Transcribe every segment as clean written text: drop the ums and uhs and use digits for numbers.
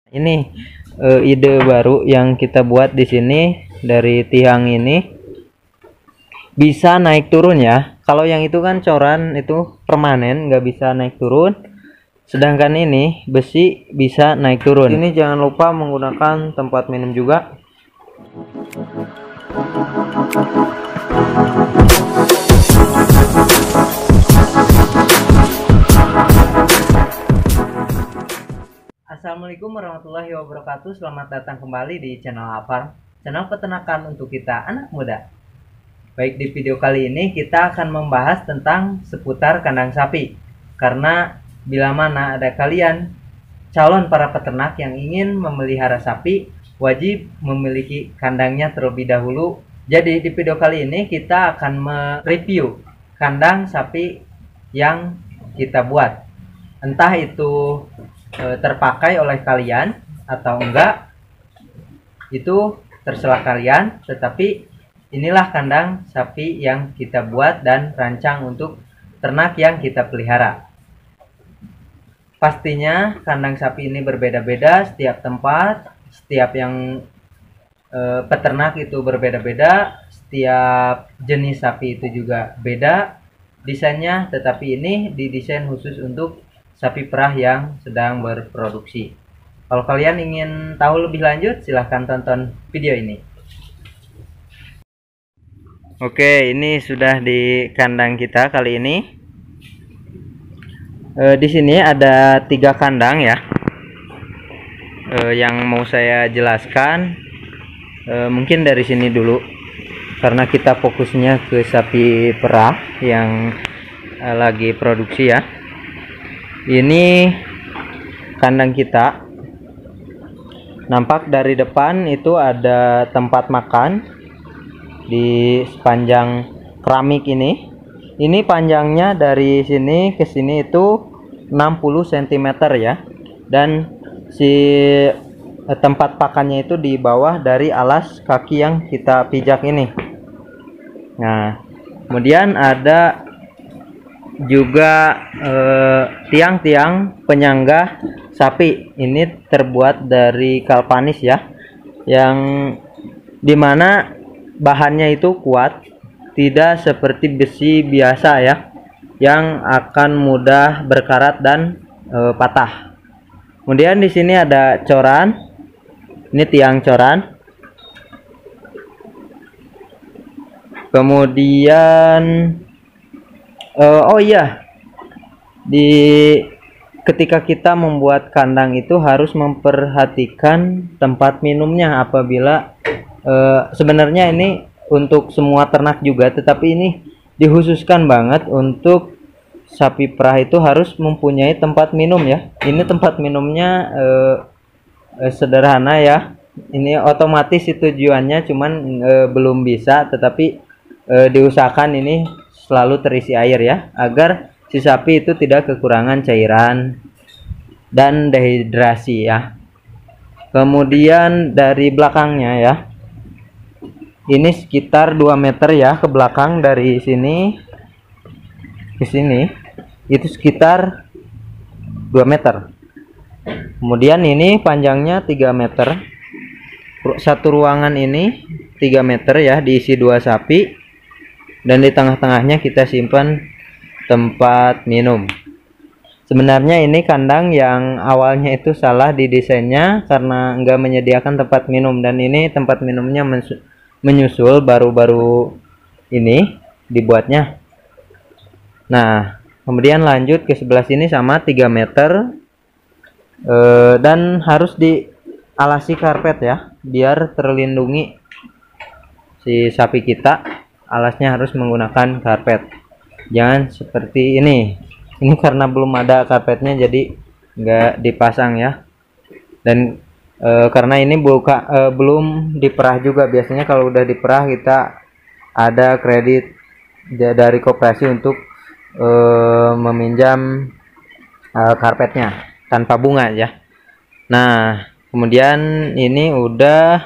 Ini ide baru yang kita buat di sini dari tiang ini bisa naik turun ya. Kalau yang itu kan coran itu permanen nggak bisa naik turun. Sedangkan ini besi bisa naik turun. Ini jangan lupa menggunakan tempat minum juga. Assalamualaikum warahmatullahi wabarakatuh. Selamat datang kembali di channel Apar, channel peternakan untuk kita anak muda. Baik, di video kali ini kita akan membahas tentang seputar kandang sapi. Karena bila mana ada kalian calon para peternak yang ingin memelihara sapi, wajib memiliki kandangnya terlebih dahulu. Jadi di video kali ini kita akan mereview kandang sapi yang kita buat. Entah itu terpakai oleh kalian atau enggak, itu terserah kalian, tetapi inilah kandang sapi yang kita buat dan rancang untuk ternak yang kita pelihara. Pastinya kandang sapi ini berbeda-beda, setiap tempat, setiap yang peternak itu berbeda-beda, setiap jenis sapi itu juga beda desainnya, tetapi ini didesain khusus untuk sapi perah yang sedang berproduksi. Kalau kalian ingin tahu lebih lanjut, silahkan tonton video ini. Oke, ini sudah di kandang kita kali ini. Di sini ada 3 kandang ya. Yang mau saya jelaskan, mungkin dari sini dulu, karena kita fokusnya ke sapi perah yang lagi produksi ya. Ini kandang kita. Nampak dari depan itu ada tempat makan di sepanjang keramik ini. Ini panjangnya dari sini ke sini itu 60 cm ya. Dan si tempat pakannya itu di bawah dari alas kaki yang kita pijak ini. Nah, kemudian ada juga tiang-tiang penyangga sapi. Ini terbuat dari kalpanis ya, yang dimana bahannya itu kuat, tidak seperti besi biasa ya, yang akan mudah berkarat dan patah. Kemudian di sini ada coran, ini tiang coran. Kemudian oh iya, ketika kita membuat kandang itu harus memperhatikan tempat minumnya. Apabila sebenarnya ini untuk semua ternak juga, tetapi ini dikhususkan banget untuk sapi perah itu harus mempunyai tempat minum ya. Ini tempat minumnya sederhana ya. Ini otomatis itu tujuannya, cuman belum bisa, tetapi diusahakan ini selalu terisi air ya, agar si sapi itu tidak kekurangan cairan dan dehidrasi ya. Kemudian dari belakangnya ya, ini sekitar 2 meter ya ke belakang. Dari sini ke sini itu sekitar 2 meter. Kemudian ini panjangnya 3 meter. Satu ruangan ini 3 meter ya, diisi 2 sapi. Dan di tengah-tengahnya kita simpan tempat minum. Sebenarnya ini kandang yang awalnya itu salah di desainnya karena enggak menyediakan tempat minum, dan ini tempat minumnya menyusul baru-baru ini dibuatnya. Nah, kemudian lanjut ke sebelah sini sama 3 meter, dan harus dialasi karpet ya, biar terlindungi si sapi kita. Alasnya harus menggunakan karpet, jangan seperti ini karena belum ada karpetnya jadi nggak dipasang ya. Dan karena ini belum diperah juga. Biasanya kalau udah diperah kita ada kredit dari koperasi untuk meminjam karpetnya tanpa bunga ya. Nah, kemudian ini udah,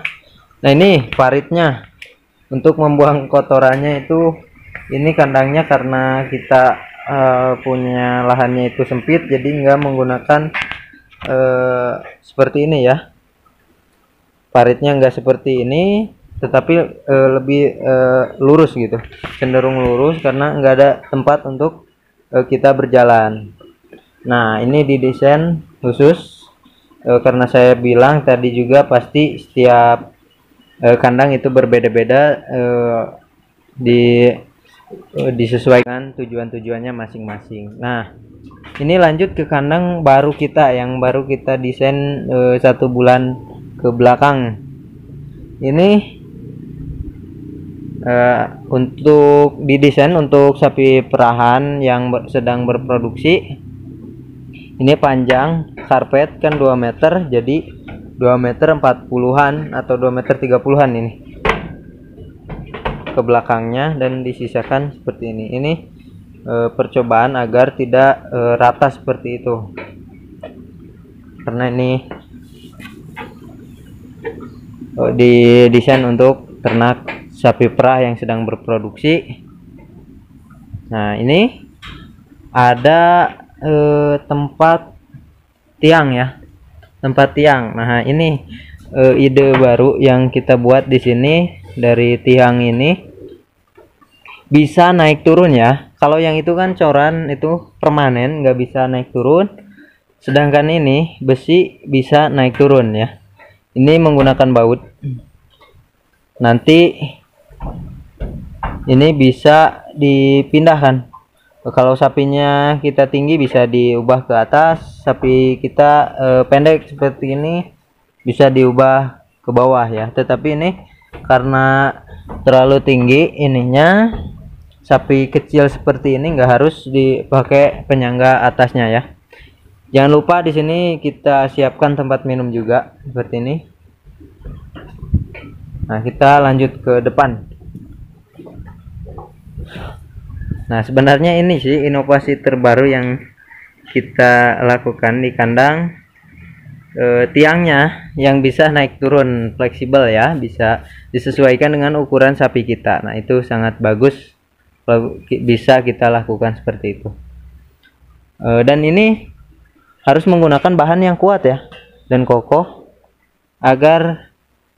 nah ini paritnya untuk membuang kotorannya itu. Ini kandangnya karena kita punya lahannya itu sempit, jadi nggak menggunakan seperti ini ya, paritnya enggak seperti ini, tetapi lebih lurus gitu, cenderung lurus karena enggak ada tempat untuk kita berjalan. Nah, ini didesain khusus karena saya bilang tadi juga pasti setiap kandang itu berbeda-beda, disesuaikan tujuan-tujuannya masing-masing. Nah, ini lanjut ke kandang baru kita yang baru kita desain 1 bulan ke belakang. Ini untuk didesain untuk sapi perahan yang sedang berproduksi. Ini panjang karpet kan 2 meter, jadi 2 meter 40-an atau 2 meter 30-an ini ke belakangnya, dan disisakan seperti ini. Ini percobaan agar tidak rata seperti itu, karena ini didesain untuk ternak sapi perah yang sedang berproduksi. Nah, ini ada tempat tiang ya, tempat tiang. Nah, ini ide baru yang kita buat di sini. Dari tiang ini bisa naik turun ya. Kalau yang itu kan coran, itu permanen, nggak bisa naik turun. Sedangkan ini besi bisa naik turun ya. Ini menggunakan baut. Nanti ini bisa dipindahkan. Kalau sapinya kita tinggi bisa diubah ke atas, sapi kita pendek seperti ini bisa diubah ke bawah ya. Tetapi ini karena terlalu tinggi ininya, sapi kecil seperti ini nggak harus dipakai penyangga atasnya ya. Jangan lupa di sini kita siapkan tempat minum juga seperti ini. Nah, kita lanjut ke depan. Nah, sebenarnya ini sih inovasi terbaru yang kita lakukan di kandang. Tiangnya yang bisa naik turun, fleksibel ya, bisa disesuaikan dengan ukuran sapi kita. Nah, itu sangat bagus kalau bisa kita lakukan seperti itu. Dan ini harus menggunakan bahan yang kuat ya dan kokoh agar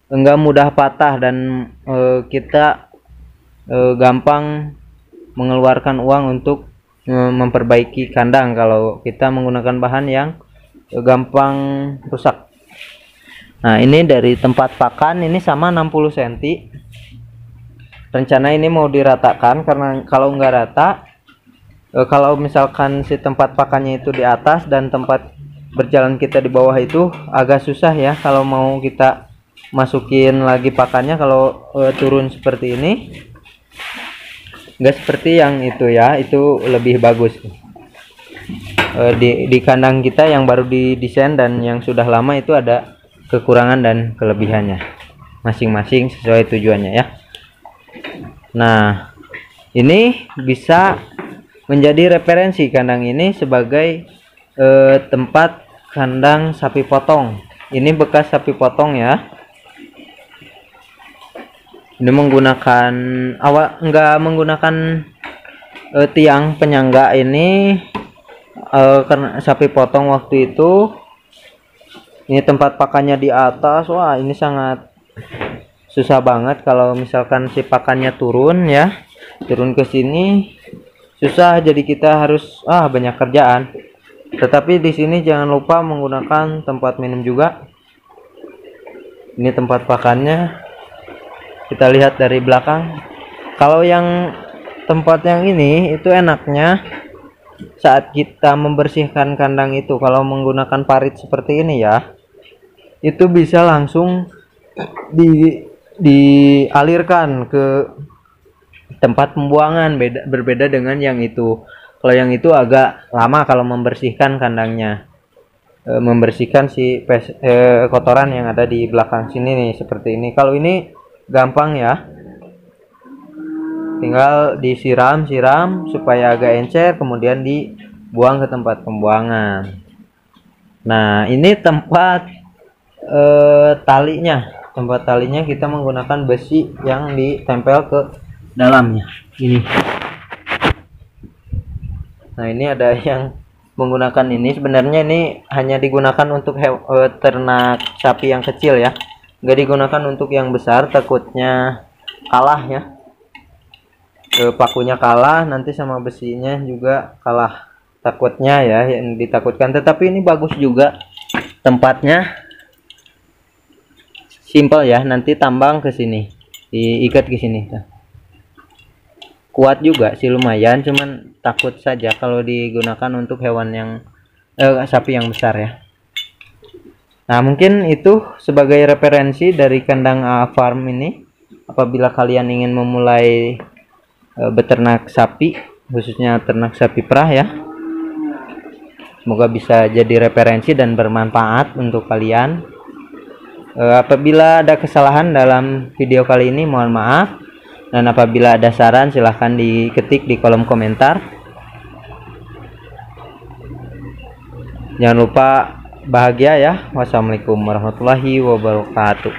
enggak mudah patah, dan kita gampang mengeluarkan uang untuk memperbaiki kandang kalau kita menggunakan bahan yang gampang rusak. Nah, ini dari tempat pakan ini sama 60 cm. Rencana ini mau diratakan karena kalau nggak rata, kalau misalkan si tempat pakannya itu di atas dan tempat berjalan kita di bawah, itu agak susah ya kalau mau kita masukin lagi pakannya. Kalau turun seperti ini, nggak seperti yang itu ya, itu lebih bagus. Di kandang kita yang baru didesain dan yang sudah lama itu ada kekurangan dan kelebihannya masing-masing sesuai tujuannya ya. Nah, ini bisa menjadi referensi kandang ini sebagai tempat kandang sapi potong. Ini bekas sapi potong ya. Ini menggunakan enggak menggunakan tiang penyangga ini. Karena sapi potong waktu itu, ini tempat pakannya di atas. Wah, ini sangat susah banget kalau misalkan si pakannya turun ya, turun ke sini susah, jadi kita harus banyak kerjaan. Tetapi di sini jangan lupa menggunakan tempat minum juga. Ini tempat pakannya, kita lihat dari belakang. Kalau yang tempat yang ini itu enaknya saat kita membersihkan kandang itu, kalau menggunakan parit seperti ini ya, itu bisa langsung dialirkan ke tempat pembuangan, berbeda dengan yang itu. Kalau yang itu agak lama kalau membersihkan kandangnya, membersihkan si kotoran yang ada di belakang sini nih, seperti ini. Kalau ini gampang ya, tinggal disiram supaya agak encer, kemudian dibuang ke tempat pembuangan. Nah, ini tempat talinya. Tempat talinya kita menggunakan besi yang ditempel ke dalamnya ini. Nah, ini ada yang menggunakan ini. Sebenarnya ini hanya digunakan untuk ternak sapi yang kecil ya, nggak digunakan untuk yang besar, takutnya kalah ya. Pakunya kalah, nanti sama besinya juga kalah, takutnya ya yang ditakutkan. Tetapi ini bagus juga, tempatnya simple ya, nanti tambang ke sini, diikat ke sini. Kuat juga sih lumayan, cuman takut saja kalau digunakan untuk hewan yang sapi yang besar ya. Nah, mungkin itu sebagai referensi dari kandang farm ini. Apabila kalian ingin memulai beternak sapi, khususnya ternak sapi perah ya, semoga bisa jadi referensi dan bermanfaat untuk kalian. Apabila ada kesalahan dalam video kali ini, mohon maaf. Dan apabila ada saran, silahkan diketik di kolom komentar. Jangan lupa bahagia ya. Wassalamualaikum warahmatullahi wabarakatuh.